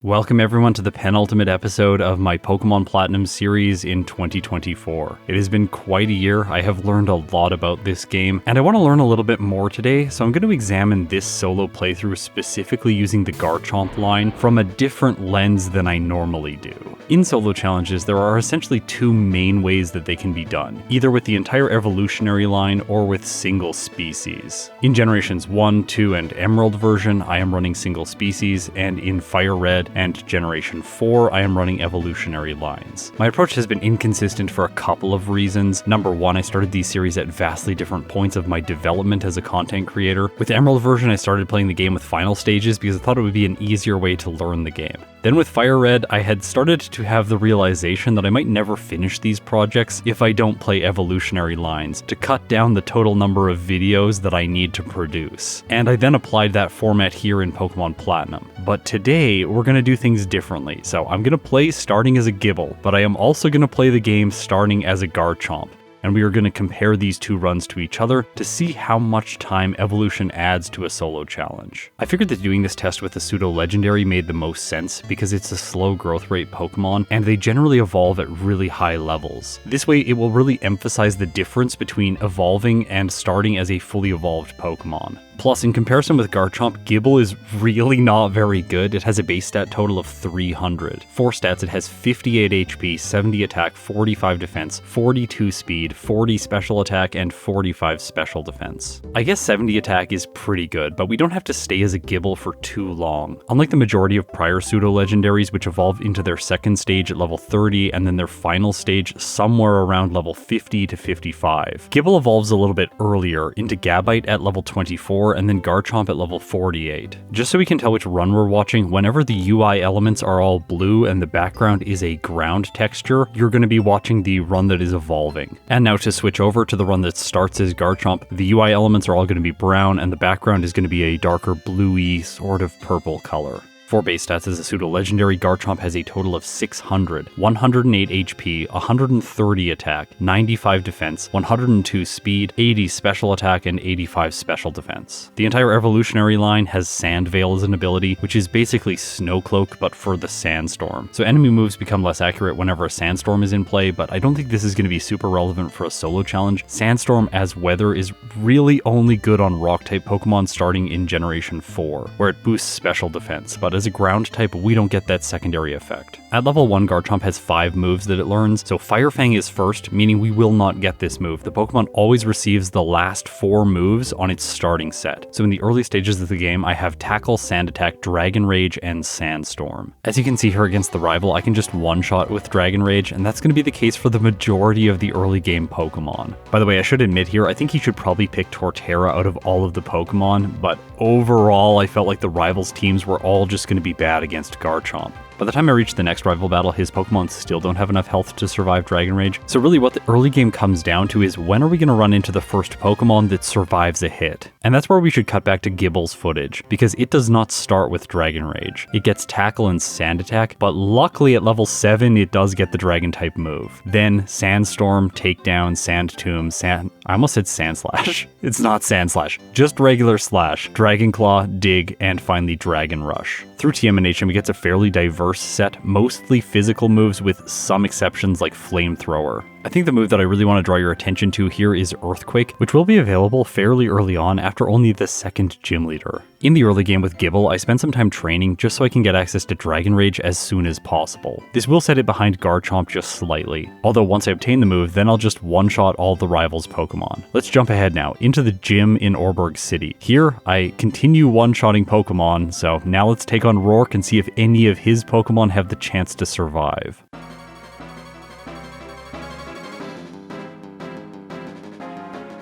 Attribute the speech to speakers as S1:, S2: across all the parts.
S1: Welcome everyone to the penultimate episode of my Pokemon Platinum series in 2024. It has been quite a year. I have learned a lot about this game, and I want to learn a little bit more today, so I'm going to examine this solo playthrough specifically using the Garchomp line from a different lens than I normally do. In solo challenges, there are essentially two main ways that they can be done, either with the entire evolutionary line or with single species. In Generations 1, 2, and Emerald version, I am running single species, and in Fire Red and Generation 4, I am running evolutionary lines. My approach has been inconsistent for a couple of reasons. Number one, I started these series at vastly different points of my development as a content creator. With Emerald version, I started playing the game with final stages because I thought it would be an easier way to learn the game. Then with Fire Red, I had started to have the realization that I might never finish these projects if I don't play evolutionary lines, to cut down the total number of videos that I need to produce. And I then applied that format here in Pokemon Platinum. But today, we're going to do things differently. So I'm going to play starting as a Gible, but I am also going to play the game starting as a Garchomp. And we are going to compare these two runs to each other to see how much time evolution adds to a solo challenge. I figured that doing this test with a pseudo-legendary made the most sense because it's a slow growth rate Pokemon and they generally evolve at really high levels. This way it will really emphasize the difference between evolving and starting as a fully evolved Pokemon. Plus, in comparison with Garchomp, Gible is really not very good. It has a base stat total of 300. For stats, it has 58 HP, 70 attack, 45 defense, 42 speed, 40 special attack, and 45 special defense. I guess 70 attack is pretty good, but we don't have to stay as a Gible for too long. Unlike the majority of prior pseudo-legendaries, which evolve into their second stage at level 30 and then their final stage somewhere around level 50 to 55. Gible evolves a little bit earlier into Gabite at level 24 and then Garchomp at level 48. Just so we can tell which run we're watching, whenever the UI elements are all blue and the background is a ground texture, you're going to be watching the run that is evolving. And now to switch over to the run that starts as Garchomp, the UI elements are all going to be brown and the background is going to be a darker bluey sort of purple color. For base stats as a pseudo-legendary, Garchomp has a total of 600, 108 HP, 130 attack, 95 defense, 102 speed, 80 special attack, and 85 special defense. The entire evolutionary line has Sand Veil as an ability, which is basically Snow Cloak but for the Sandstorm. So enemy moves become less accurate whenever a Sandstorm is in play, but I don't think this is going to be super relevant for a solo challenge. Sandstorm as weather is really only good on Rock-type Pokemon starting in Generation 4, where it boosts special defense, but as a ground type, we don't get that secondary effect. At level 1, Garchomp has 5 moves that it learns, so Fire Fang is first, meaning we will not get this move. The Pokemon always receives the last 4 moves on its starting set. So in the early stages of the game, I have Tackle, Sand Attack, Dragon Rage, and Sandstorm. As you can see here against the rival, I can just one-shot with Dragon Rage, and that's going to be the case for the majority of the early game Pokemon. By the way, I should admit here, I think he should probably pick Torterra out of all of the Pokemon, but overall, I felt like the rivals' teams were all just going to be bad against Garchomp. By the time I reach the next rival battle, his Pokemon still don't have enough health to survive Dragon Rage. So really what the early game comes down to is when are we going to run into the first Pokemon that survives a hit? And that's where we should cut back to Gible's footage, because it does not start with Dragon Rage. It gets Tackle and Sand Attack, but luckily at level 7 it does get the Dragon type move. Then Sandstorm, Takedown, Sand Tomb, I almost said Sand Slash. It's not Sand Slash, just regular Slash, Dragon Claw, Dig, and finally Dragon Rush. Through TM and HM, it gets a fairly diverse set, mostly physical moves with some exceptions like Flamethrower. I think the move that I really want to draw your attention to here is Earthquake, which will be available fairly early on after only the second gym leader. In the early game with Gible, I spent some time training just so I can get access to Dragon Rage as soon as possible. This will set it behind Garchomp just slightly, although once I obtain the move, then I'll just one-shot all the rivals' Pokemon. Let's jump ahead now, into the gym in Orberg City. Here, I continue one-shotting Pokemon, so now let's take on Rourke and see if any of his Pokemon have the chance to survive.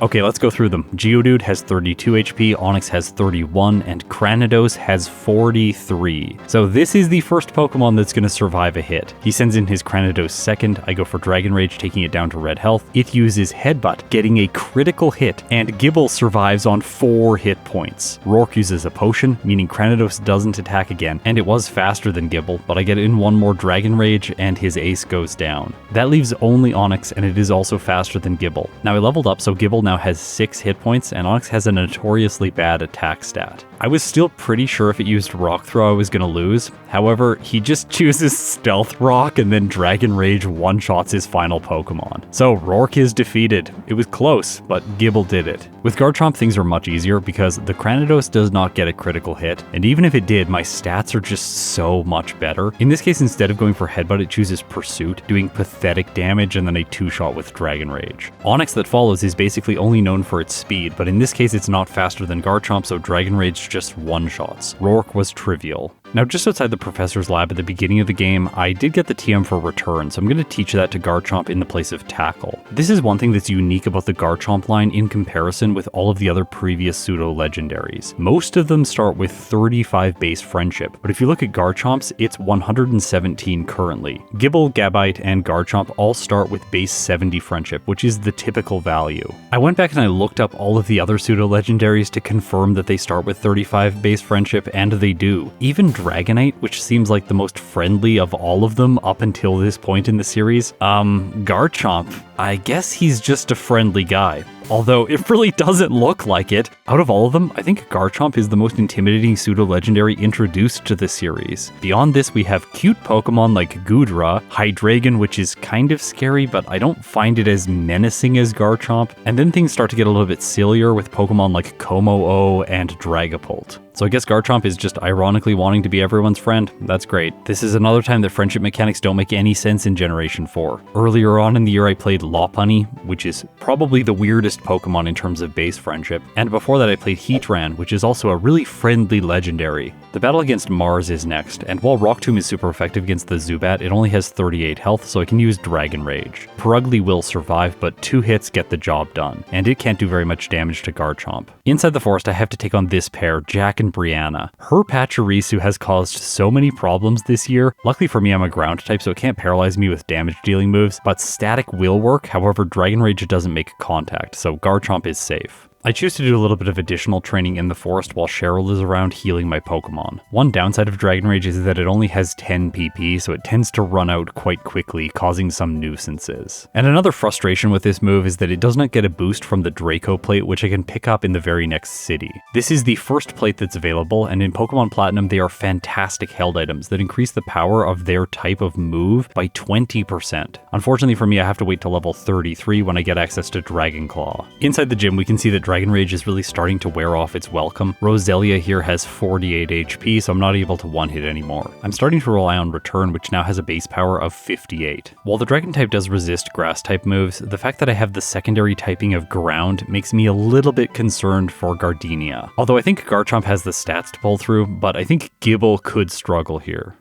S1: Okay, let's go through them. Geodude has 32 HP, Onix has 31, and Cranidos has 43. So this is the first Pokemon that's going to survive a hit. He sends in his Cranidos second, I go for Dragon Rage, taking it down to red health. It uses Headbutt, getting a critical hit, and Gible survives on 4 hit points. Rourke uses a potion, meaning Cranidos doesn't attack again, and it was faster than Gible, but I get in one more Dragon Rage, and his ace goes down. That leaves only Onix, and it is also faster than Gible. Now I leveled up, so Gible now has 6 hit points, and Onyx has a notoriously bad attack stat. I was still pretty sure if it used Rock Throw I was going to lose. However, he just chooses Stealth Rock and then Dragon Rage one-shots his final Pokemon. So Rourke is defeated. It was close, but Gible did it. With Garchomp, things are much easier because the Cranidos does not get a critical hit, and even if it did, my stats are just so much better. In this case, instead of going for Headbutt, it chooses Pursuit, doing pathetic damage and then a 2-shot with Dragon Rage. Onyx that follows is basically only known for its speed, but in this case it's not faster than Garchomp, so Dragon Rage just one-shots. Rourke was trivial. Now, just outside the professor's lab at the beginning of the game, I did get the TM for Return, so I'm going to teach that to Garchomp in the place of Tackle. This is one thing that's unique about the Garchomp line in comparison with all of the other previous pseudo-legendaries. Most of them start with 35 base Friendship, but if you look at Garchomp's, it's 117 currently. Gible, Gabite, and Garchomp all start with base 70 Friendship, which is the typical value. I went back and I looked up all of the other pseudo-legendaries to confirm that they start with 35 base Friendship, and they do. Even Dragonite, which seems like the most friendly of all of them up until this point in the series. Garchomp, I guess he's just a friendly guy. Although it really doesn't look like it. Out of all of them, I think Garchomp is the most intimidating pseudo-legendary introduced to the series. Beyond this, we have cute Pokemon like Goodra, Hydreigon, which is kind of scary, but I don't find it as menacing as Garchomp, and then things start to get a little bit sillier with Pokemon like Como-O and Dragapult. So I guess Garchomp is just ironically wanting to be everyone's friend. That's great. This is another time that friendship mechanics don't make any sense in Generation 4. Earlier on in the year I played Lopunny, which is probably the weirdest Pokemon in terms of base friendship, and before that I played Heatran, which is also a really friendly legendary. The battle against Mars is next, and while Rock Tomb is super effective against the Zubat, it only has 38 health, so I can use Dragon Rage. Purugly will survive, but 2 hits get the job done, and it can't do very much damage to Garchomp. Inside the forest I have to take on this pair, Jack and Brianna. Her Pachirisu has caused so many problems this year. Luckily for me I'm a ground type, so it can't paralyze me with damage dealing moves, but static will work. However, Dragon Rage doesn't make contact, so Garchomp is safe. I choose to do a little bit of additional training in the forest while Cheryl is around healing my Pokemon. One downside of Dragon Rage is that it only has 10 PP, so it tends to run out quite quickly, causing some nuisances. And another frustration with this move is that it does not get a boost from the Draco plate, which I can pick up in the very next city. This is the first plate that's available, and in Pokemon Platinum they are fantastic held items that increase the power of their type of move by 20%. Unfortunately for me, I have to wait till level 33 when I get access to Dragon Claw. Inside the gym we can see that Dragon Rage is really starting to wear off its welcome. Roselia here has 48 HP, so I'm not able to one-hit anymore. I'm starting to rely on Return, which now has a base power of 58. While the Dragon type does resist Grass-type moves, the fact that I have the secondary typing of Ground makes me a little bit concerned for Gardenia. Although I think Garchomp has the stats to pull through, but I think Gible could struggle here.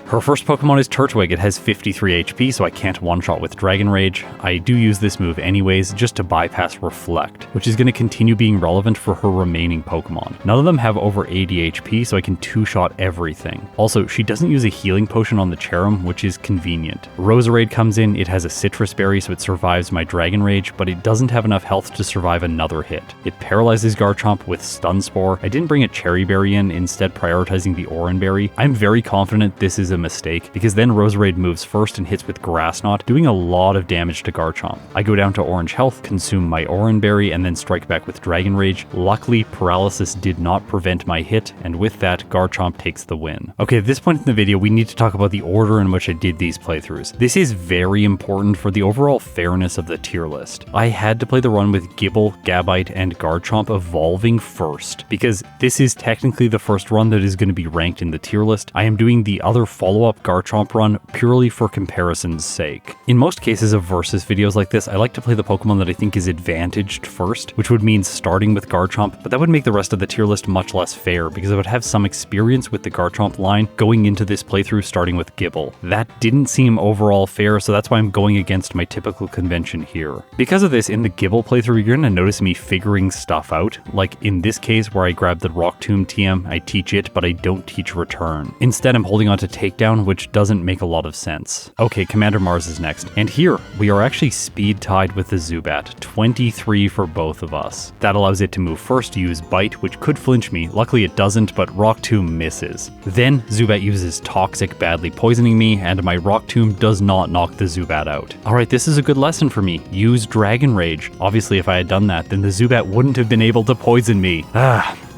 S1: Her first Pokemon is Turtwig. It has 53 HP, so I can't one-shot with Dragon Rage. I do use this move anyways, just to bypass Reflect, which is going to continue being relevant for her remaining Pokemon. None of them have over 80 HP, so I can two-shot everything. Also, she doesn't use a healing potion on the Cherim, which is convenient. Roserade comes in, it has a Citrus Berry, so it survives my Dragon Rage, but it doesn't have enough health to survive another hit. It paralyzes Garchomp with Stun Spore. I didn't bring a Cherry Berry in, instead prioritizing the Oran Berry. I'm very confident this is a mistake, because then Roserade moves first and hits with Grass Knot, doing a lot of damage to Garchomp. I go down to orange health, consume my Oran Berry, and then strike back with Dragon Rage. Luckily, Paralysis did not prevent my hit, and with that, Garchomp takes the win. Okay, at this point in the video, we need to talk about the order in which I did these playthroughs. This is very important for the overall fairness of the tier list. I had to play the run with Gible, Gabite, and Garchomp evolving first, because this is technically the first run that is going to be ranked in the tier list. I am doing the other follow-up Garchomp run purely for comparison's sake. In most cases of versus videos like this, I like to play the Pokemon that I think is advantaged first, which would mean starting with Garchomp, but that would make the rest of the tier list much less fair because I would have some experience with the Garchomp line going into this playthrough starting with Gible. That didn't seem overall fair, so that's why I'm going against my typical convention here. Because of this, in the Gible playthrough, you're going to notice me figuring stuff out, like in this case where I grab the Rock Tomb TM, I teach it, but I don't teach Return. Instead, I'm holding on to Take takedown, which doesn't make a lot of sense. Okay, Commander Mars is next, and here we are actually speed tied with the Zubat, 23 for both of us. That allows it to move first, use Bite, which could flinch me. Luckily it doesn't, but Rock Tomb misses. Then Zubat uses Toxic, badly poisoning me, and my Rock Tomb does not knock the Zubat out. Alright, this is a good lesson for me. Use Dragon Rage. Obviously if I had done that, then the Zubat wouldn't have been able to poison me.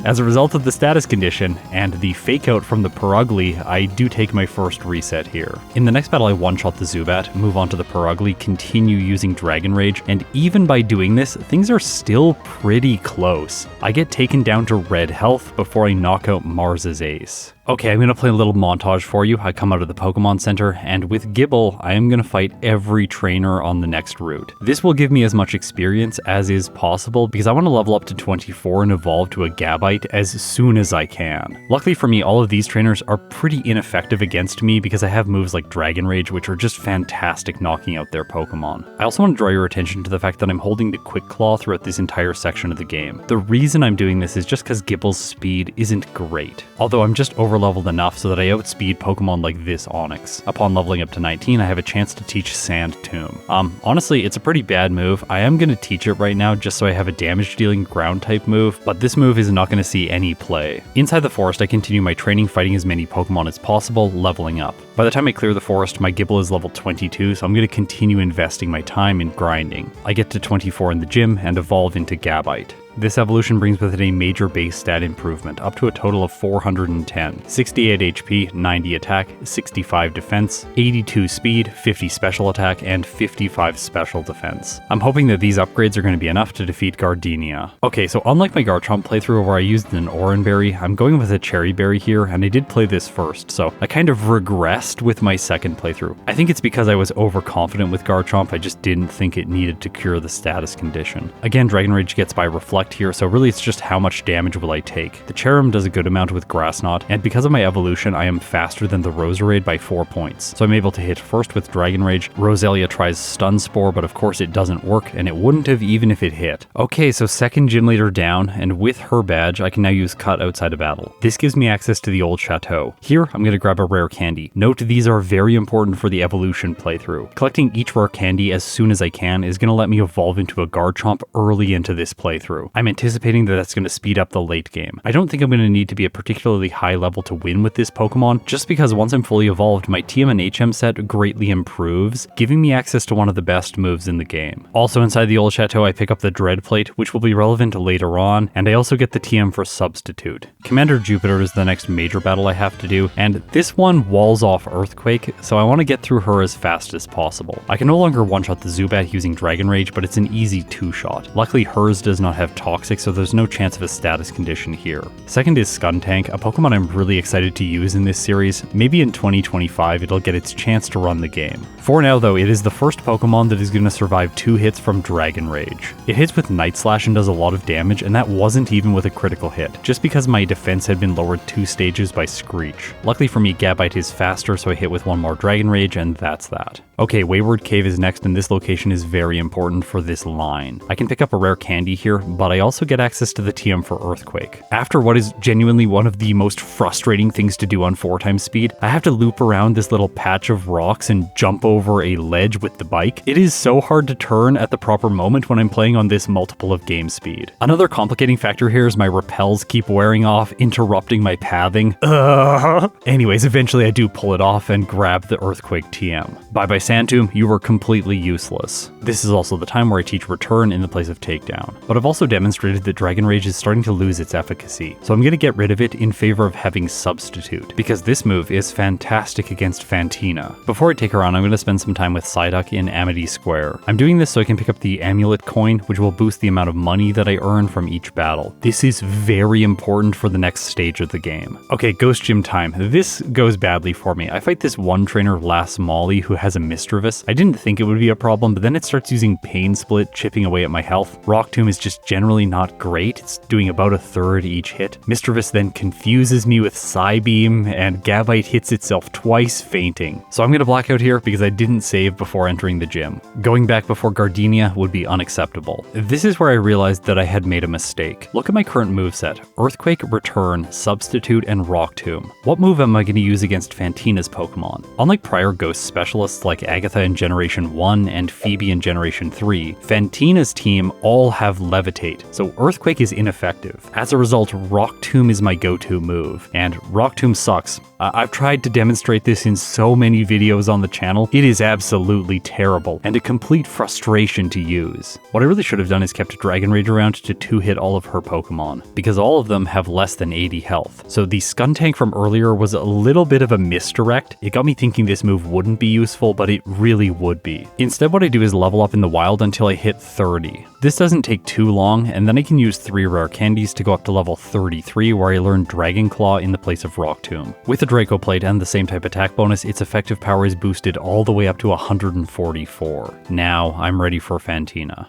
S1: As a result of the status condition and the fake out from the Purugly, I do take my first reset here. In the next battle I one-shot the Zubat, move on to the Purugly, continue using Dragon Rage, and even by doing this, things are still pretty close. I get taken down to red health before I knock out Mars's ace. Okay, I'm going to play a little montage for you. I come out of the Pokemon Center, and with Gible, I am going to fight every trainer on the next route. This will give me as much experience as is possible, because I want to level up to 24 and evolve to a Gabite as soon as I can. Luckily for me, all of these trainers are pretty ineffective against me because I have moves like Dragon Rage, which are just fantastic knocking out their Pokemon. I also want to draw your attention to the fact that I'm holding the Quick Claw throughout this entire section of the game. The reason I'm doing this is just because Gible's speed isn't great, although I'm just overleveled enough so that I outspeed Pokemon like this Onix. Upon leveling up to 19, I have a chance to teach Sand Tomb. Honestly, it's a pretty bad move. I am going to teach it right now just so I have a damage dealing ground type move, but this move is not going to see any play. Inside the forest, I continue my training fighting as many Pokemon as possible, leveling up. By the time I clear the forest, my Gible is level 22, so I'm going to continue investing my time in grinding. I get to 24 in the gym and evolve into Gabite. This evolution brings with it a major base stat improvement, up to a total of 410. 68 HP, 90 attack, 65 defense, 82 speed, 50 special attack, and 55 special defense. I'm hoping that these upgrades are going to be enough to defeat Gardenia. Okay, so unlike my Garchomp playthrough where I used an Oranberry, I'm going with a Cherry Berry here, and I did play this first, so I kind of regressed with my second playthrough. I think it's because I was overconfident with Garchomp, I just didn't think it needed to cure the status condition. Again, Dragon Rage gets by Reflect here, so really it's just how much damage will I take. The Cherrim does a good amount with Grass Knot, and because of my evolution, I am faster than the Roserade by 4 points. So I'm able to hit first with Dragon Rage. Roselia tries Stun Spore, but of course it doesn't work, and it wouldn't have even if it hit. Okay, so second gym leader down, and with her badge, I can now use Cut outside of battle. This gives me access to the old chateau. Here, I'm going to grab a rare candy. Note these are very important for the evolution playthrough. Collecting each rare candy as soon as I can is going to let me evolve into a Garchomp early into this playthrough. I'm anticipating that that's going to speed up the late game. I don't think I'm going to need to be a particularly high level to win with this Pokemon, just because once I'm fully evolved, my TM and HM set greatly improves, giving me access to one of the best moves in the game. Also inside the old chateau, I pick up the Dread Plate, which will be relevant later on, and I also get the TM for Substitute. Commander Jupiter is the next major battle I have to do, and this one walls off Earthquake, so I want to get through her as fast as possible. I can no longer one-shot the Zubat using Dragon Rage, but it's an easy two-shot. Luckily, hers does not have Toxic, so there's no chance of a status condition here. Second is Skuntank, a Pokemon I'm really excited to use in this series. Maybe in 2025 it'll get its chance to run the game. For now though, it is the first Pokemon that is going to survive 2 hits from Dragon Rage. It hits with Night Slash and does a lot of damage, and that wasn't even with a critical hit, just because my defense had been lowered 2 stages by Screech. Luckily for me, Gabite is faster, so I hit with one more Dragon Rage, and that's that. Okay, Wayward Cave is next, and this location is very important for this line. I can pick up a rare candy here, but I also get access to the TM for Earthquake. After what is genuinely one of the most frustrating things to do on 4x speed, I have to loop around this little patch of rocks and jump over a ledge with the bike. It is so hard to turn at the proper moment when I'm playing on this multiple of game speed. Another complicating factor here is my repels keep wearing off, interrupting my pathing. Anyways, eventually I do pull it off and grab the Earthquake TM. Bye-bye Sand Tomb, you were completely useless. This is also the time where I teach Return in the place of Takedown. But I've also demonstrated that Dragon Rage is starting to lose its efficacy, so I'm going to get rid of it in favor of having Substitute, because this move is fantastic against Fantina. Before I take her on, I'm going to spend some time with Psyduck in Amity Square. I'm doing this so I can pick up the Amulet coin, which will boost the amount of money that I earn from each battle. This is very important for the next stage of the game. Okay, Ghost Gym time. This goes badly for me. I fight this one trainer, Lass Molly, who has a Misdreavus. I didn't think it would be a problem, but then it starts using Pain Split, chipping away at my health. Rock Tomb is just generally generally not great. It's doing about a third each hit. Mischievous then confuses me with Psybeam, and Gabite hits itself twice, fainting. So I'm going to black out here because I didn't save before entering the gym. Going back before Gardenia would be unacceptable. This is where I realized that I had made a mistake. Look at my current moveset: Earthquake, Return, Substitute, and Rock Tomb. What move am I going to use against Fantina's Pokemon? Unlike prior Ghost specialists like Agatha in Generation 1 and Phoebe in Generation 3, Fantina's team all have Levitate, so Earthquake is ineffective. As a result, Rock Tomb is my go-to move, and Rock Tomb sucks. I've tried to demonstrate this in so many videos on the channel. It is absolutely terrible, and a complete frustration to use. What I really should have done is kept Dragon Rage around to 2-hit all of her Pokemon, because all of them have less than 80 health. So the Skuntank from earlier was a little bit of a misdirect. It got me thinking this move wouldn't be useful, but it really would be. Instead, what I do is level up in the wild until I hit 30. This doesn't take too long, and then I can use 3 rare candies to go up to level 33, where I learn Dragon Claw in the place of Rock Tomb. With the Draco Plate and the same type attack bonus, its effective power is boosted all the way up to 144. Now I'm ready for Fantina.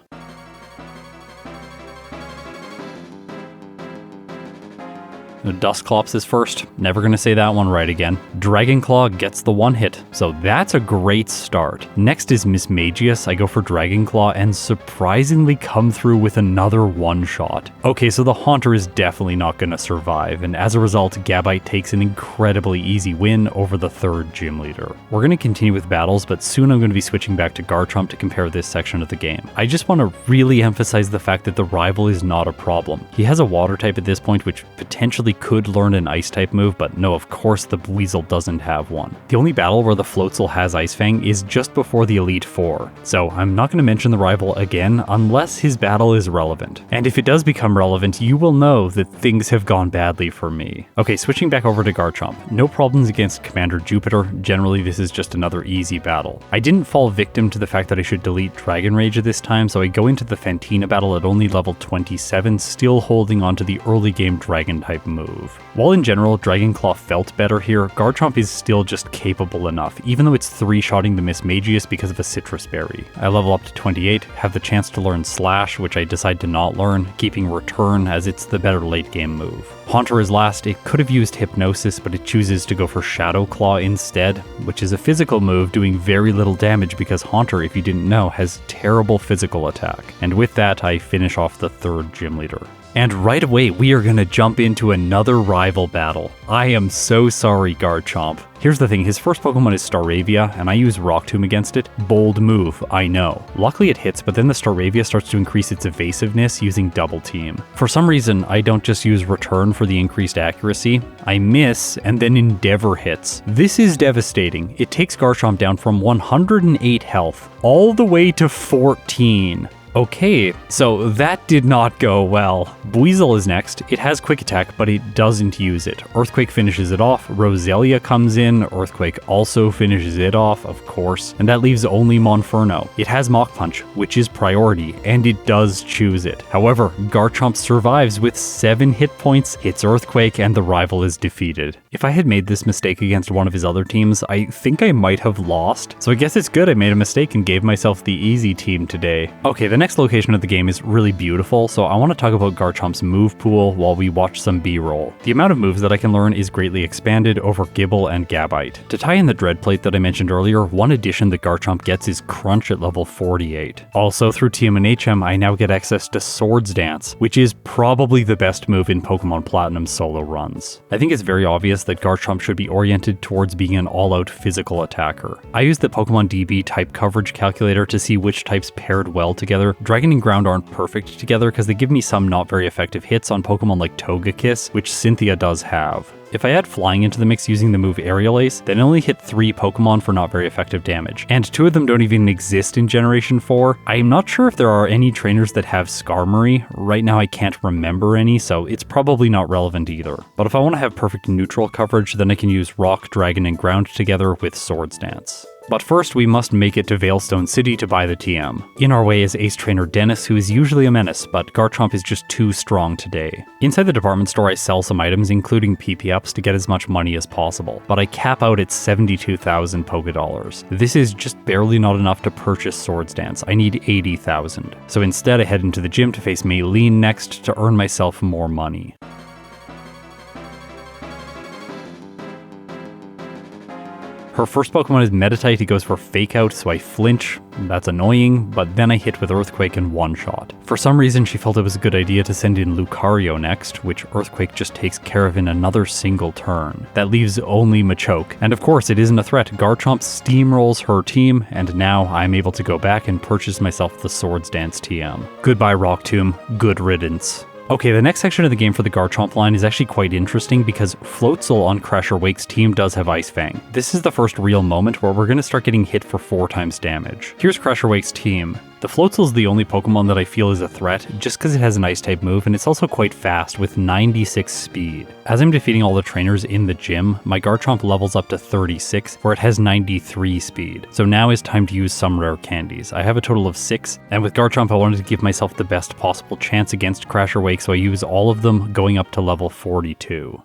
S1: Dusclops is first. Never gonna say that one right again. Dragon Claw gets the 1-hit, so that's a great start. Next is Mismagius. I go for Dragon Claw and surprisingly come through with another 1-shot. Okay, so the Haunter is definitely not gonna survive, and as a result, Gabite takes an incredibly easy win over the 3rd gym leader. We're gonna continue with battles, but soon I'm gonna be switching back to Garchomp to compare this section of the game. I just want to really emphasize the fact that the rival is not a problem. He has a water type at this point, which potentially could learn an ice type move, but no, of course the Weasel doesn't have one. The only battle where the Floatzel has Ice Fang is just before the Elite Four, so I'm not going to mention the rival again unless his battle is relevant. And if it does become relevant, you will know that things have gone badly for me. Okay, switching back over to Garchomp. No problems against Commander Jupiter. Generally, this is just another easy battle. I didn't fall victim to the fact that I should delete Dragon Rage at this time, so I go into the Fantina battle at only level 27, still holding onto the early game Dragon type move. While in general, Dragon Claw felt better here, Garchomp is still just capable enough, even though it's 3-shotting the Mismagius because of a Citrus Berry. I level up to 28, have the chance to learn Slash, which I decide to not learn, keeping Return as it's the better late game move. Haunter is last. It could have used Hypnosis, but it chooses to go for Shadow Claw instead, which is a physical move doing very little damage because Haunter, if you didn't know, has terrible physical attack. And with that, I finish off the 3rd gym leader. And right away, we are gonna jump into another rival battle. I am so sorry, Garchomp. Here's the thing, his first Pokemon is Staravia, and I use Rock Tomb against it. Bold move, I know. Luckily it hits, but then the Staravia starts to increase its evasiveness using Double Team. For some reason, I don't just use Return for the increased accuracy. I miss, and then Endeavor hits. This is devastating. It takes Garchomp down from 108 health, all the way to 14. Okay, so that did not go well. Buizel is next. It has Quick Attack, but it doesn't use it. Earthquake finishes it off, Roselia comes in, Earthquake also finishes it off, of course, and that leaves only Monferno. It has Mach Punch, which is priority, and it does choose it. However, Garchomp survives with 7 hit points, hits Earthquake, and the rival is defeated. If I had made this mistake against one of his other teams, I think I might have lost, so I guess it's good I made a mistake and gave myself the easy team today. Okay, the next location of the game is really beautiful, so I want to talk about Garchomp's move pool while we watch some B-roll. The amount of moves that I can learn is greatly expanded over Gible and Gabite. To tie in the Dread Plate that I mentioned earlier, one addition that Garchomp gets is Crunch at level 48. Also, through TM and HM, I now get access to Swords Dance, which is probably the best move in Pokemon Platinum solo runs. I think it's very obvious that Garchomp should be oriented towards being an all-out physical attacker. I used the Pokemon DB type coverage calculator to see which types paired well together. Dragon and Ground aren't perfect together because they give me some not very effective hits on Pokemon like Togekiss, which Cynthia does have. If I add Flying into the mix using the move Aerial Ace, then I only hit 3 Pokemon for not very effective damage, and 2 of them don't even exist in Generation 4. I'm not sure if there are any trainers that have Skarmory. Right now I can't remember any, so it's probably not relevant either. But if I want to have perfect neutral coverage, then I can use Rock, Dragon, and Ground together with Swords Dance. But first, we must make it to Veilstone City to buy the TM. In our way is Ace Trainer Dennis, who is usually a menace, but Garchomp is just too strong today. Inside the department store, I sell some items, including PPF ups to get as much money as possible, but I cap out at 72,000 Poké Dollars. This is just barely not enough to purchase Swords Dance. I need 80,000. So instead I head into the gym to face Maylene next to earn myself more money. Her first Pokemon is Meditite, it goes for Fake Out, so I flinch. That's annoying, but then I hit with Earthquake and one-shot. For some reason, she felt it was a good idea to send in Lucario next, which Earthquake just takes care of in another single turn. That leaves only Machoke. And of course, it isn't a threat. Garchomp steamrolls her team, and now I'm able to go back and purchase myself the Swords Dance TM. Goodbye, Rock Tomb. Good riddance. Okay, the next section of the game for the Garchomp line is actually quite interesting because Floatzel on Crasher Wake's team does have Ice Fang. This is the first real moment where we're going to start getting hit for 4 times damage. Here's Crasher Wake's team. The Floatzel is the only Pokemon that I feel is a threat, just because it has an Ice-type move, and it's also quite fast with 96 speed. As I'm defeating all the trainers in the gym, my Garchomp levels up to 36, where it has 93 speed. So now is time to use some rare candies. I have a total of 6, and with Garchomp I wanted to give myself the best possible chance against Crasher Wake, so I use all of them, going up to level 42.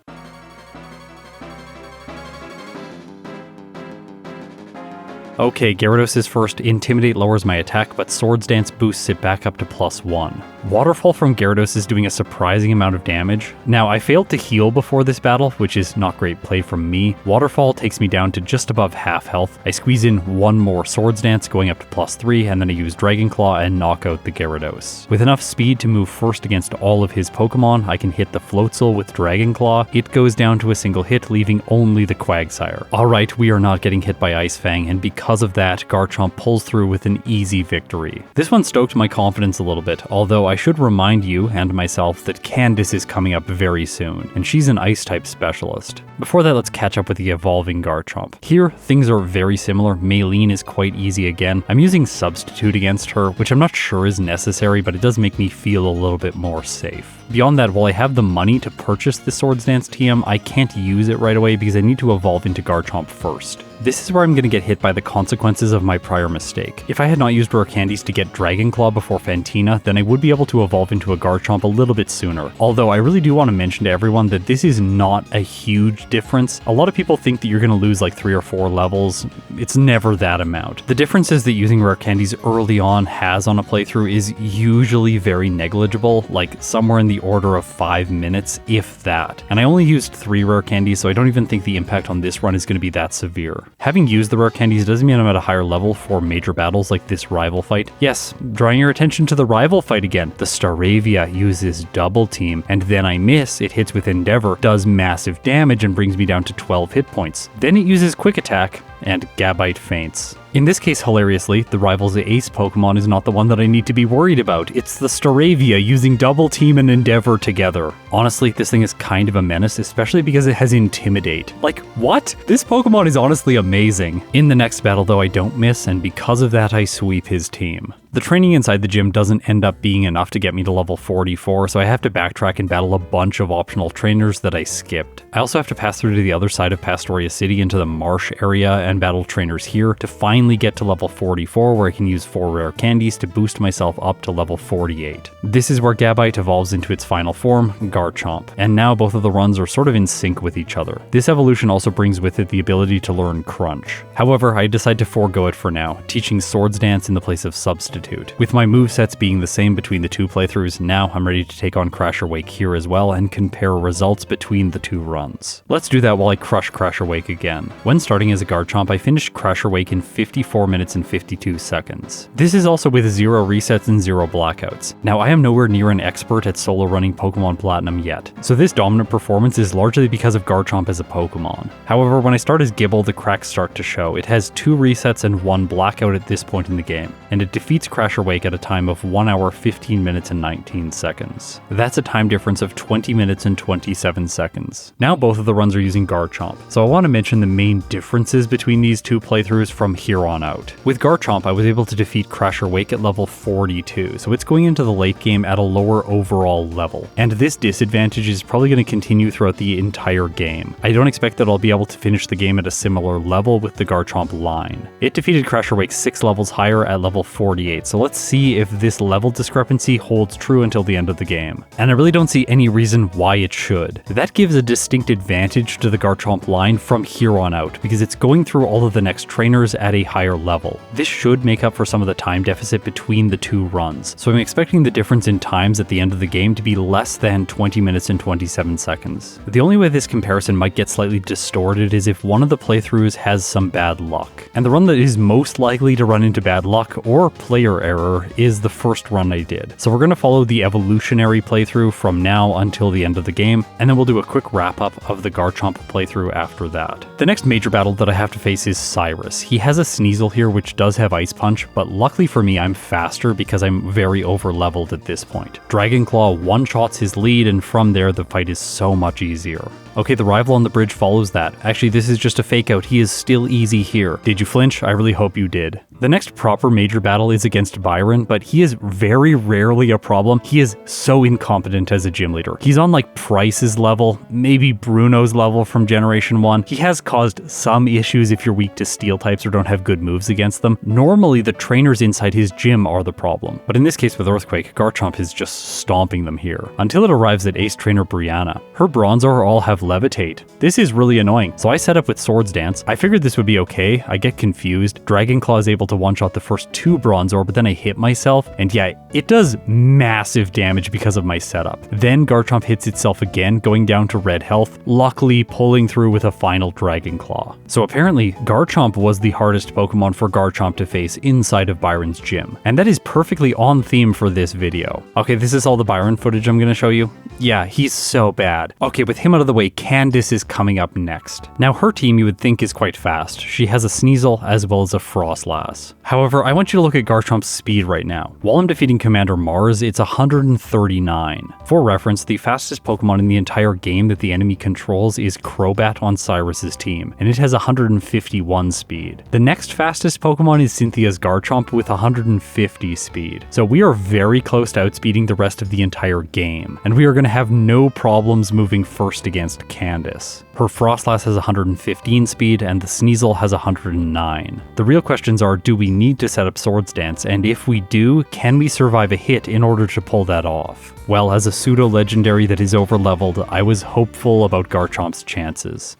S1: Okay, Gyarados is first. Intimidate lowers my attack, but Swords Dance boosts it back up to +1. Waterfall from Gyarados is doing a surprising amount of damage. Now, I failed to heal before this battle, which is not great play from me. Waterfall takes me down to just above half health. I squeeze in one more Swords Dance, going up to +3, and then I use Dragon Claw and knock out the Gyarados. With enough speed to move first against all of his Pokemon, I can hit the Floatzel with Dragon Claw. It goes down to a single hit, leaving only the Quagsire. Alright, we are not getting hit by Ice Fang, and because of that, Garchomp pulls through with an easy victory. This one stoked my confidence a little bit, although I should remind you and myself that Candace is coming up very soon, and she's an Ice-type specialist. Before that, let's catch up with the evolving Garchomp. Here, things are very similar. Maylene is quite easy again. I'm using Substitute against her, which I'm not sure is necessary, but it does make me feel a little bit more safe. Beyond that, while I have the money to purchase the Swords Dance TM, I can't use it right away because I need to evolve into Garchomp first. This is where I'm going to get hit by the consequences of my prior mistake. If I had not used rare candies to get Dragon Claw before Fantina, then I would be able to evolve into a Garchomp a little bit sooner. Although I really do want to mention to everyone that this is not a huge difference. A lot of people think that you're going to lose like 3 or 4 levels. It's never that amount. The differences that using rare candies early on has on a playthrough is usually very negligible, like somewhere in the order of 5 minutes, if that. And I only used 3 rare candies, so I don't even think the impact on this run is going to be that severe. Having used the rare candies doesn't mean I'm at a higher level for major battles like this rival fight. Yes, drawing your attention to the rival fight again. The Staravia uses Double Team, and then I miss, it hits with Endeavor, does massive damage and brings me down to 12 hit points. Then it uses Quick Attack, and Gabite faints. In this case, hilariously, the rival's ace Pokemon is not the one that I need to be worried about. It's the Staravia using Double Team and Endeavor together. Honestly, this thing is kind of a menace, especially because it has Intimidate. Like, what? This Pokemon is honestly amazing. In the next battle, though, I don't miss, and because of that, I sweep his team. The training inside the gym doesn't end up being enough to get me to level 44, so I have to backtrack and battle a bunch of optional trainers that I skipped. I also have to pass through to the other side of Pastoria City into the marsh area and battle trainers here to finally get to level 44, where I can use 4 rare candies to boost myself up to level 48. This is where Gabite evolves into its final form, Garchomp, and now both of the runs are sort of in sync with each other. This evolution also brings with it the ability to learn Crunch. However, I decide to forego it for now, teaching Swords Dance in the place of Substitute. With my movesets being the same between the 2 playthroughs, now I'm ready to take on Crasher Wake here as well and compare results between the 2 runs. Let's do that while I crush Crasher Wake again. When starting as a Garchomp, I finished Crasher Wake in 54 minutes and 52 seconds. This is also with 0 resets and 0 blackouts. Now, I am nowhere near an expert at solo running Pokemon Platinum yet, so this dominant performance is largely because of Garchomp as a Pokemon. However, when I start as Gible, the cracks start to show. It has 2 resets and 1 blackout at this point in the game, and it defeats Crasher Wake at a time of 1 hour, 15 minutes and 19 seconds. That's a time difference of 20 minutes and 27 seconds. Now both of the runs are using Garchomp, so I want to mention the main differences between these 2 playthroughs from here on out. With Garchomp, I was able to defeat Crasher Wake at level 42, so it's going into the late game at a lower overall level, and this disadvantage is probably going to continue throughout the entire game. I don't expect that I'll be able to finish the game at a similar level with the Garchomp line. It defeated Crasher Wake 6 levels higher at level 48, right, so let's see if this level discrepancy holds true until the end of the game. And I really don't see any reason why it should. That gives a distinct advantage to the Garchomp line from here on out, because it's going through all of the next trainers at a higher level. This should make up for some of the time deficit between the two runs, so I'm expecting the difference in times at the end of the game to be less than 20 minutes and 27 seconds. The only way this comparison might get slightly distorted is if one of the playthroughs has some bad luck. And the run that is most likely to run into bad luck or player error is the first run I did. So we're going to follow the evolutionary playthrough from now until the end of the game, and then we'll do a quick wrap up of the Garchomp playthrough after that. The next major battle that I have to face is Cyrus. He has a Sneasel here which does have Ice Punch, but luckily for me I'm faster because I'm very over leveled at this point. Dragon Claw one-shots his lead, and from there the fight is so much easier. Okay, the rival on the bridge follows that. Actually, this is just a fake out. He is still easy here. Did you flinch? I really hope you did. The next proper major battle is against Byron, but he is very rarely a problem. He is so incompetent as a gym leader. He's on like Price's level, maybe Bruno's level from Generation 1. He has caused some issues if you're weak to steel types or don't have good moves against them. Normally, the trainers inside his gym are the problem. But in this case with Earthquake, Garchomp is just stomping them here. Until it arrives at Ace Trainer Brianna. Her Bronzor all have Levitate. This is really annoying. So I set up with Swords Dance. I figured this would be okay. I get confused. Dragon Claw is able to one-shot the first two Bronzor, but then I hit myself, and yeah, it does massive damage because of my setup. Then Garchomp hits itself again, going down to red health, luckily pulling through with a final Dragon Claw. So apparently, Garchomp was the hardest Pokemon for Garchomp to face inside of Byron's gym. And that is perfectly on theme for this video. Okay, this is all the Byron footage I'm gonna show you. Yeah, he's so bad. Okay, with him out of the way, Candice is coming up next. Now her team you would think is quite fast. She has a Sneasel as well as a Frostlass. However, I want you to look at Garchomp's speed right now. While I'm defeating Commander Mars, it's 139. For reference, the fastest Pokemon in the entire game that the enemy controls is Crobat on Cyrus's team, and it has 151 speed. The next fastest Pokemon is Cynthia's Garchomp with 150 speed. So we are very close to outspeeding the rest of the entire game, and we are going to have no problems moving first against Candice. Her Frostlass has 115 speed, and the Sneasel has 109. The real questions are, do we need to set up Swords Dance, and if we do, can we survive a hit in order to pull that off? Well, as a pseudo-legendary that is over-leveled, I was hopeful about Garchomp's chances.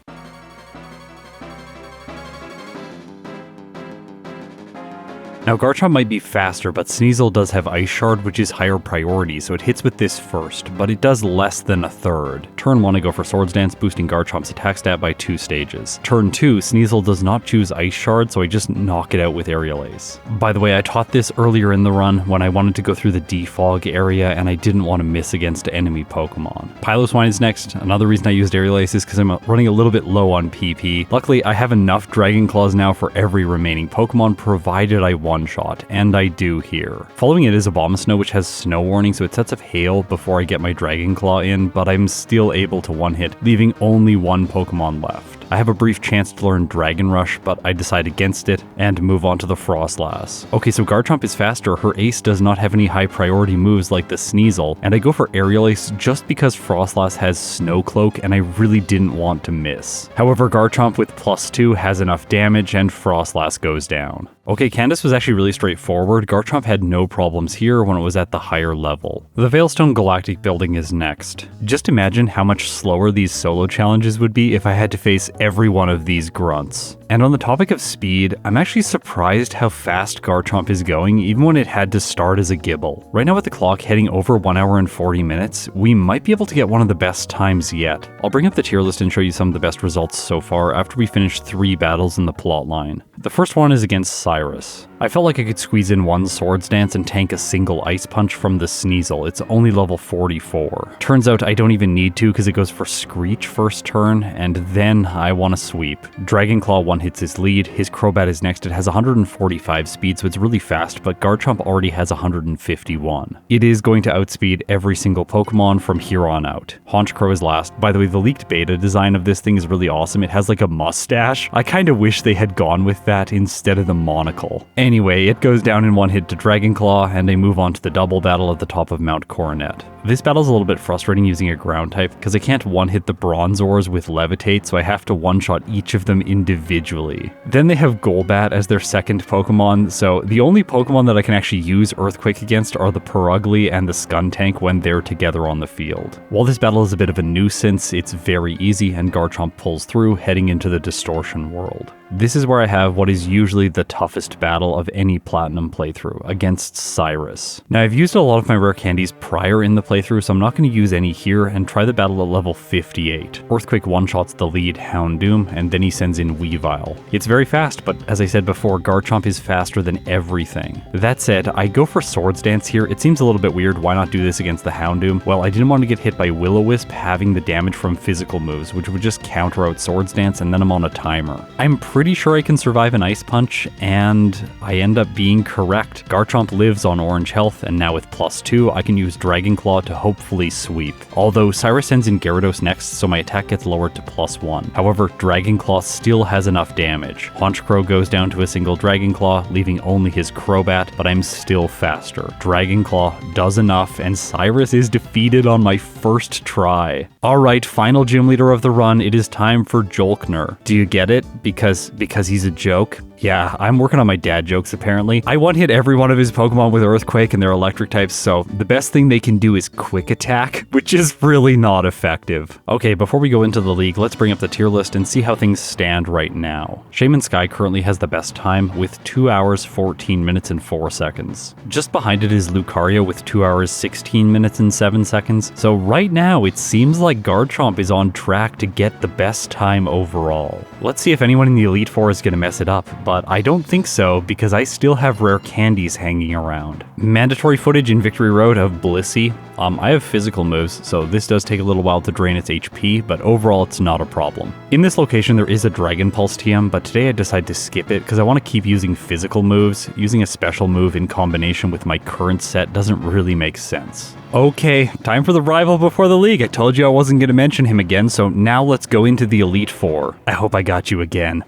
S1: Now Garchomp might be faster, but Sneasel does have Ice Shard, which is higher priority, so it hits with this first, but it does less than a third. Turn 1 I go for Swords Dance, boosting Garchomp's attack stat by 2 stages. Turn 2, Sneasel does not choose Ice Shard, so I just knock it out with Aerial Ace. By the way, I taught this earlier in the run when I wanted to go through the defog area and I didn't want to miss against enemy Pokemon. Piloswine is next. Another reason I used Aerial Ace is because I'm running a little bit low on PP. Luckily, I have enough Dragon Claws now for every remaining Pokemon, provided I one-shot, and I do here. Following it is Abomasnow, which has snow warning, so it sets up hail before I get my Dragon Claw in, but I'm still able to one-hit, leaving only one Pokemon left. I have a brief chance to learn Dragon Rush, but I decide against it and move on to the Frostlass. Okay, so Garchomp is faster. Her Ace does not have any high priority moves like the Sneasel, and I go for Aerial Ace just because Frostlass has Snow Cloak and I really didn't want to miss. However, Garchomp with +2 has enough damage and Frostlass goes down. Okay, Candice was actually really straightforward. Garchomp had no problems here when it was at the higher level. The Veilstone Galactic building is next. Just imagine how much slower these solo challenges would be if I had to face every one of these grunts. And on the topic of speed, I'm actually surprised how fast Garchomp is going even when it had to start as a Gibble. Right now with the clock heading over 1 hour and 40 minutes, we might be able to get one of the best times yet. I'll bring up the tier list and show you some of the best results so far after we finish 3 battles in the plotline. The first one is against Cyrus. I felt like I could squeeze in one Swords Dance and tank a single Ice Punch from the Sneasel. It's only level 44. Turns out I don't even need to because it goes for Screech first turn, and then I want to sweep. Dragon Claw one hits his lead, his Crobat is next, it has 145 speed, so it's really fast, but Garchomp already has 151. It is going to outspeed every single Pokemon from here on out. Honchkrow is last. By the way, the leaked beta design of this thing is really awesome. It has like a mustache. I kind of wish they had gone with that instead of the monocle. Anyway, it goes down in one hit to Dragon Claw, and they move on to the double battle at the top of Mount Coronet. This battle's a little bit frustrating using a ground type, because I can't one-hit the Bronzors with Levitate, so I have to one-shot each of them individually. Then they have Golbat as their second Pokemon, so the only Pokemon that I can actually use Earthquake against are the Purugly and the Skuntank when they're together on the field. While this battle is a bit of a nuisance, it's very easy, and Garchomp pulls through, heading into the Distortion World. This is where I have what is usually the toughest battle of any Platinum playthrough, against Cyrus. Now, I've used a lot of my rare candies prior in the playthrough, so I'm not going to use any here, and try the battle at level 58. Earthquake one-shots the lead Houndoom, and then he sends in Weavile. It's very fast, but as I said before, Garchomp is faster than everything. That said, I go for Swords Dance here. It seems a little bit weird, why not do this against the Houndoom? Well, I didn't want to get hit by Will-O-Wisp having the damage from physical moves, which would just counter out Swords Dance, and then I'm on a timer. I'm pretty sure I can survive an Ice Punch, and I end up being correct. Garchomp lives on orange health, and now with +2, I can use Dragon Claw to hopefully sweep. Although Cyrus sends in Gyarados next, so my attack gets lowered to +1. However, Dragon Claw still has enough damage. Honchkrow goes down to a single Dragon Claw, leaving only his Crobat, but I'm still faster. Dragon Claw does enough, and Cyrus is defeated on my first try. Alright, final gym leader of the run, it is time for Jolkner. Do you get it? Because he's a joke? Yeah, I'm working on my dad jokes apparently. I one-hit every one of his Pokemon with Earthquake and their electric types, so the best thing they can do is Quick Attack, which is really not effective. Okay, before we go into the league, let's bring up the tier list and see how things stand right now. Shaman Sky currently has the best time with 2 hours, 14 minutes, and 4 seconds. Just behind it is Lucario with 2 hours, 16 minutes, and 7 seconds. So right now, it seems like Garchomp is on track to get the best time overall. Let's see if anyone in the Elite Four is gonna mess it up, but I don't think so because I still have rare candies hanging around. Mandatory footage in Victory Road of Blissey. I have physical moves, so this does take a little while to drain its HP, but overall it's not a problem. In this location there is a Dragon Pulse TM, but today I decided to skip it because I want to keep using physical moves. Using a special move in combination with my current set doesn't really make sense. Okay, time for the rival before the league. I told you I wasn't going to mention him again, so now let's go into the Elite Four. I hope I got you again.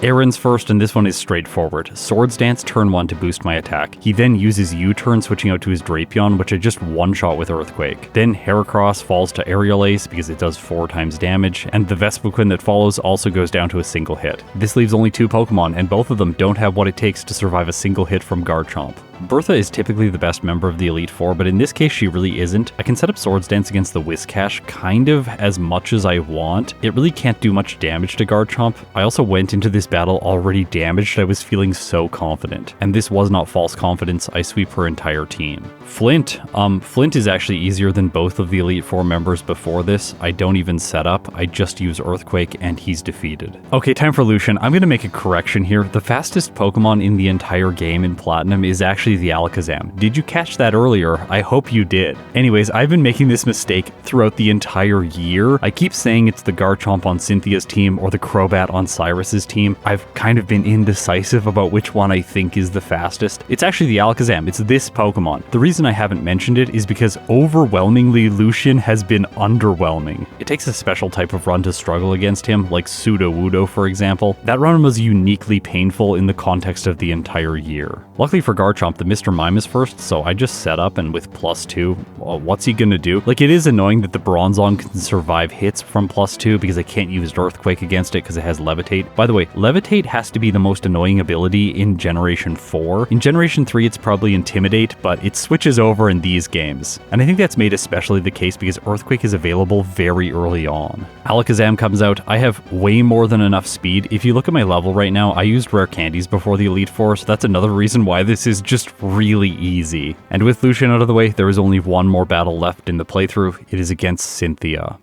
S1: Aaron's first, and this one is straightforward. Swords Dance turn 1 to boost my attack. He then uses U-turn, switching out to his Drapion, which I just one-shot with Earthquake. Then Heracross falls to Aerial Ace because it does 4 times damage, and the Vespiquen that follows also goes down to a single hit. This leaves only 2 Pokemon, and both of them don't have what it takes to survive a single hit from Garchomp. Bertha is typically the best member of the Elite Four, but in this case she really isn't. I can set up Swords Dance against the Whiscash kind of as much as I want. It really can't do much damage to Garchomp. I also went into this battle already damaged. I was feeling so confident. And this was not false confidence. I sweep her entire team. Flint. Flint is actually easier than both of the Elite Four members before this. I don't even set up. I just use Earthquake and he's defeated. Okay, time for Lucian. I'm going to make a correction here. The fastest Pokemon in the entire game in Platinum is actually the Alakazam. Did you catch that earlier? I hope you did. Anyways, I've been making this mistake throughout the entire year. I keep saying it's the Garchomp on Cynthia's team or the Crobat on Cyrus's team. I've kind of been indecisive about which one I think is the fastest. It's actually the Alakazam. It's this Pokemon. The reason I haven't mentioned it is because overwhelmingly Lucian has been underwhelming. It takes a special type of run to struggle against him, like Sudowoodo for example. That run was uniquely painful in the context of the entire year. Luckily for Garchomp, the Mr. Mime is first, so I just set up, and with +2, well, what's he gonna do? Like, it is annoying that the Bronzong can survive hits from +2 because I can't use Earthquake against it because it has Levitate. By the way, Levitate has to be the most annoying ability in Generation 4. In Generation 3, it's probably Intimidate, but it switches over in these games. And I think that's made especially the case because Earthquake is available very early on. Alakazam comes out. I have way more than enough speed. If you look at my level right now, I used rare candies before the Elite Four, so that's another reason why this is just really easy. And with Lucian out of the way, there is only one more battle left in the playthrough. It is against Cynthia.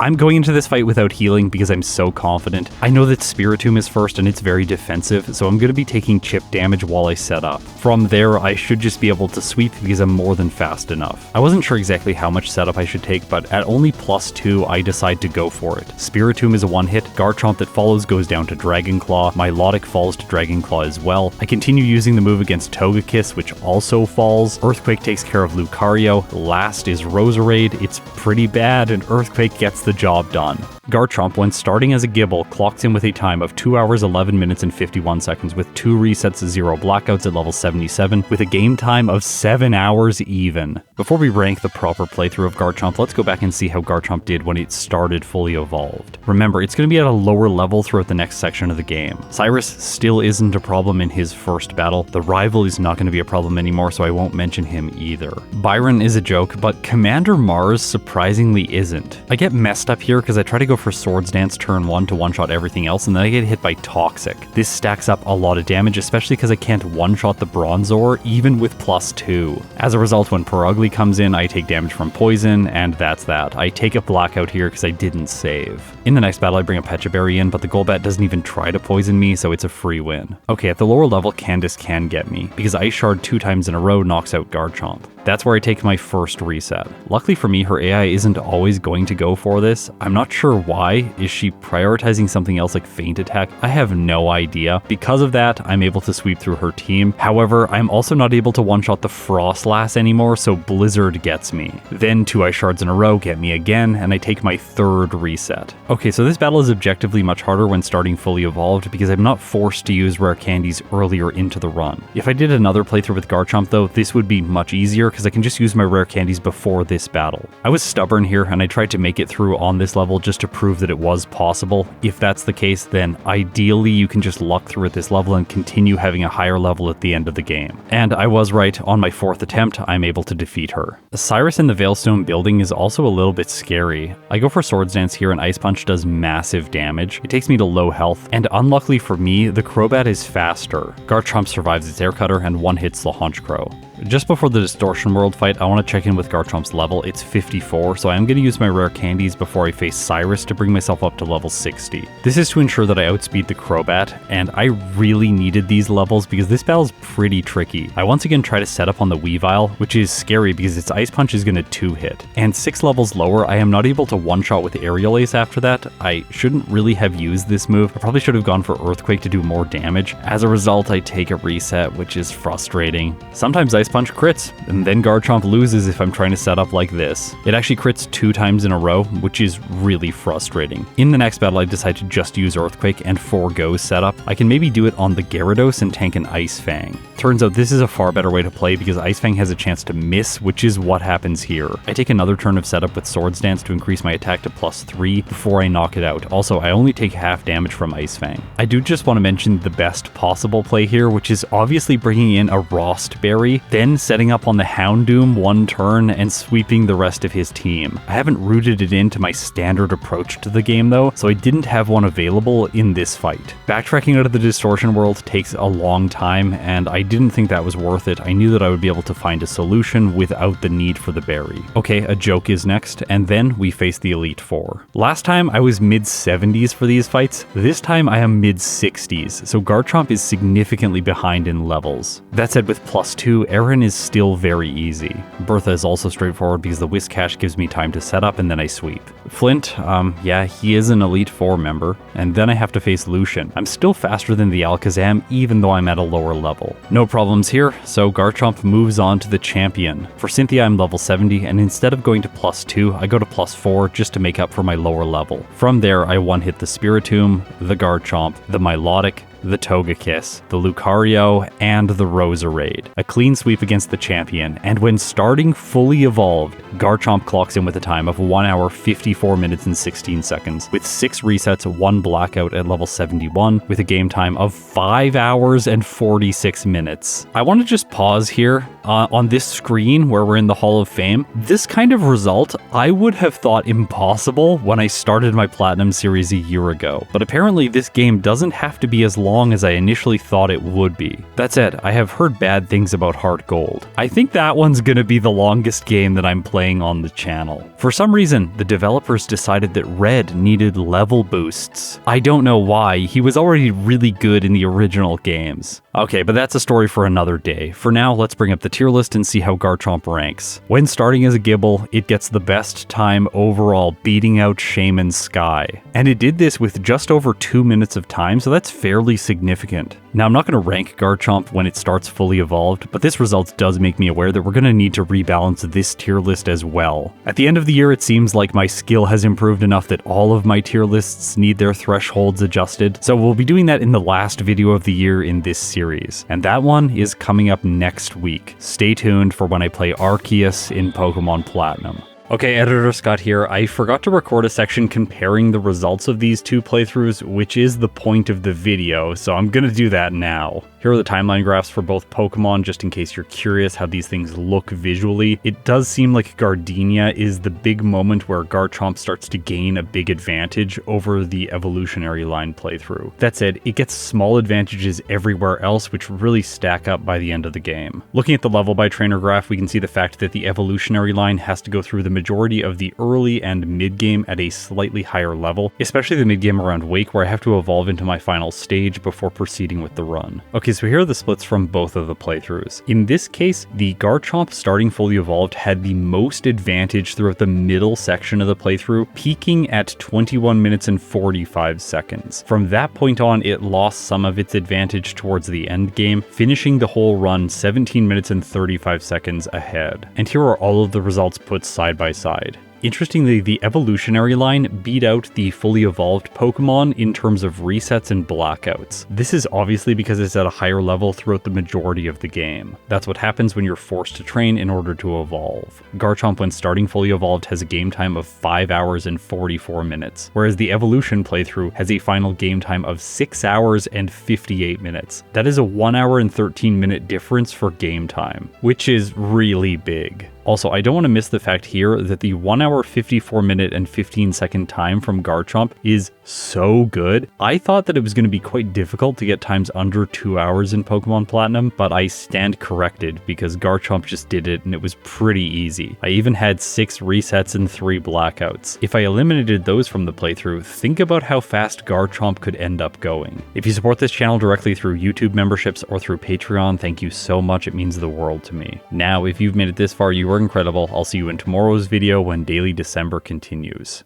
S1: I'm going into this fight without healing because I'm so confident. I know that Spiritomb is first and it's very defensive, so I'm going to be taking chip damage while I set up. From there, I should just be able to sweep because I'm more than fast enough. I wasn't sure exactly how much setup I should take, but at only +2, I decide to go for it. Spiritomb is a one-hit, Garchomp that follows goes down to Dragon Claw, Milotic falls to Dragon Claw as well. I continue using the move against Togekiss, which also falls. Earthquake takes care of Lucario. Last is Roserade. It's pretty bad, and Earthquake gets the job done. Garchomp, when starting as a Gible, clocks in with a time of 2 hours, 11 minutes, and 51 seconds with 2 resets, 0 blackouts at level 77, with a game time of 7 hours even. Before we rank the proper playthrough of Garchomp, let's go back and see how Garchomp did when it started fully evolved. Remember, it's going to be at a lower level throughout the next section of the game. Cyrus still isn't a problem in his first battle. The rival is not going to be a problem anymore, so I won't mention him either. Byron is a joke, but Commander Mars surprisingly isn't. I get messed up here because I try to go for Swords Dance turn 1 to one-shot everything else, and then I get hit by Toxic. This stacks up a lot of damage, especially because I can't one-shot the Bronzor, even with +2. As a result, when Perugly comes in, I take damage from Poison, and that's that. I take a Blackout here because I didn't save. In the next battle, I bring a Pecha Berry in, but the Golbat doesn't even try to poison me, so it's a free win. Okay, at the lower level, Candace can get me, because Ice Shard 2 times in a row knocks out Garchomp. That's where I take my first reset. Luckily for me, her AI isn't always going to go for this. I'm not sure why. Is she prioritizing something else like Feint Attack? I have no idea. Because of that, I'm able to sweep through her team. However, I'm also not able to one-shot the Frostlass anymore, so Blizzard gets me. Then 2 Ice Shards in a row get me again, and I take my third reset. Okay, so this battle is objectively much harder when starting fully evolved because I'm not forced to use rare candies earlier into the run. If I did another playthrough with Garchomp though, this would be much easier because I can just use my rare candies before this battle. I was stubborn here and I tried to make it through on this level just to prove that it was possible. If that's the case, then ideally you can just luck through at this level and continue having a higher level at the end of the game. And I was right. On my 4th attempt, I'm able to defeat her. Cyrus in the Veilstone building is also a little bit scary. I go for Swords Dance here and Ice Punch does massive damage. It takes me to low health, and unluckily for me, the Crobat is faster. Garchomp survives its Air Cutter and one-hits the Honchkrow. Just before the Distortion World fight, I want to check in with Garchomp's level. It's 54, so I'm going to use my rare candies before I face Cyrus to bring myself up to level 60. This is to ensure that I outspeed the Crobat, and I really needed these levels because this battle is pretty tricky. I once again try to set up on the Weavile, which is scary because its Ice Punch is going to 2-hit. And 6 levels lower, I am not able to one-shot with Aerial Ace after that. I shouldn't really have used this move. I probably should have gone for Earthquake to do more damage. As a result, I take a reset, which is frustrating. Sometimes Ice Punch crits, and then Garchomp loses if I'm trying to set up like this. It actually crits 2 times in a row, which is really frustrating. In the next battle, I decide to just use Earthquake and forego setup. I can maybe do it on the Gyarados and tank an Ice Fang. Turns out this is a far better way to play because Ice Fang has a chance to miss, which is what happens here. I take another turn of setup with Swords Dance to increase my attack to +3 before I knock it out. Also, I only take half damage from Ice Fang. I do just want to mention the best possible play here, which is obviously bringing in a Rost Berry, then setting up on the Houndoom 1 turn and sweeping the rest of his team. I haven't rooted it into my standard approach to the game though, so I didn't have one available in this fight. Backtracking out of the Distortion World takes a long time, and I didn't think that was worth it. I knew that I would be able to find a solution without the need for the berry. Okay, a joke is next, and then we face the Elite Four. Last time I was mid-70s for these fights. This time I am mid-60s, so Garchomp is significantly behind in levels. That said, with +2, Aaron is still very easy. Bertha is also straightforward because the Whiscash gives me time to set up and then I sweep. Flint, yeah, he is an Elite Four member, and then I have to face Lucian. I'm still faster than the Alakazam even though I'm at a lower level. No problems here, so Garchomp moves on to the champion. For Cynthia, I'm level 70, and instead of going to +2, I go to +4 just to make up for my lower level. From there, I one-hit the Spiritomb, the Garchomp, the Milotic, the Togekiss, the Lucario, and the Roserade. A clean sweep against the champion, and when starting fully evolved, Garchomp clocks in with a time of 1 hour, 54 minutes, and 16 seconds, with 6 resets, 1 blackout at level 71, with a game time of 5 hours and 46 minutes. I want to just pause here. On this screen where we're in the Hall of Fame, this kind of result I would have thought impossible when I started my Platinum series a year ago, but apparently this game doesn't have to be as long long as I initially thought it would be. That said, I have heard bad things about Heart Gold. I think that one's gonna be the longest game that I'm playing on the channel. For some reason, the developers decided that Red needed level boosts. I don't know why, he was already really good in the original games. Okay, but that's a story for another day. For now, let's bring up the tier list and see how Garchomp ranks. When starting as a Gible, it gets the best time overall, beating out Shaman Sky. And it did this with just over 2 minutes of time, so that's fairly significant. Now, I'm not going to rank Garchomp when it starts fully evolved, but this result does make me aware that we're going to need to rebalance this tier list as well. At the end of the year, it seems like my skill has improved enough that all of my tier lists need their thresholds adjusted, so we'll be doing that in the last video of the year in this series. And that one is coming up next week. Stay tuned for when I play Arceus in Pokemon Platinum. Okay, Editor Scott here. I forgot to record a section comparing the results of these two playthroughs, which is the point of the video, so I'm gonna do that now. Here are the timeline graphs for both Pokemon, just in case you're curious how these things look visually. It does seem like Gardenia is the big moment where Garchomp starts to gain a big advantage over the evolutionary line playthrough. That said, it gets small advantages everywhere else, which really stack up by the end of the game. Looking at the level by trainer graph, we can see the fact that the evolutionary line has to go through the majority of the early and mid-game at a slightly higher level, especially the mid-game around Wake, where I have to evolve into my final stage before proceeding with the run. Okay, so here are the splits from both of the playthroughs. In this case, the Garchomp starting fully evolved had the most advantage throughout the middle section of the playthrough, peaking at 21 minutes and 45 seconds. From that point on, it lost some of its advantage towards the end game, finishing the whole run 17 minutes and 35 seconds ahead. And here are all of the results put side by side. Interestingly, the evolutionary line beat out the fully evolved Pokemon in terms of resets and blackouts. This is obviously because it's at a higher level throughout the majority of the game. That's what happens when you're forced to train in order to evolve. Garchomp, when starting fully evolved, has a game time of 5 hours and 44 minutes, whereas the evolution playthrough has a final game time of 6 hours and 58 minutes. That is a 1 hour and 13 minute difference for game time, which is really big. Also, I don't want to miss the fact here that the 1 hour 54 minute and 15 second time from Garchomp is so good. I thought that it was going to be quite difficult to get times under 2 hours in Pokemon Platinum, but I stand corrected because Garchomp just did it and it was pretty easy. I even had 6 resets and 3 blackouts. If I eliminated those from the playthrough, think about how fast Garchomp could end up going. If you support this channel directly through YouTube memberships or through Patreon, thank you so much, it means the world to me. Now, if you've made it this far, you are incredible. I'll see you in tomorrow's video when Daily December continues.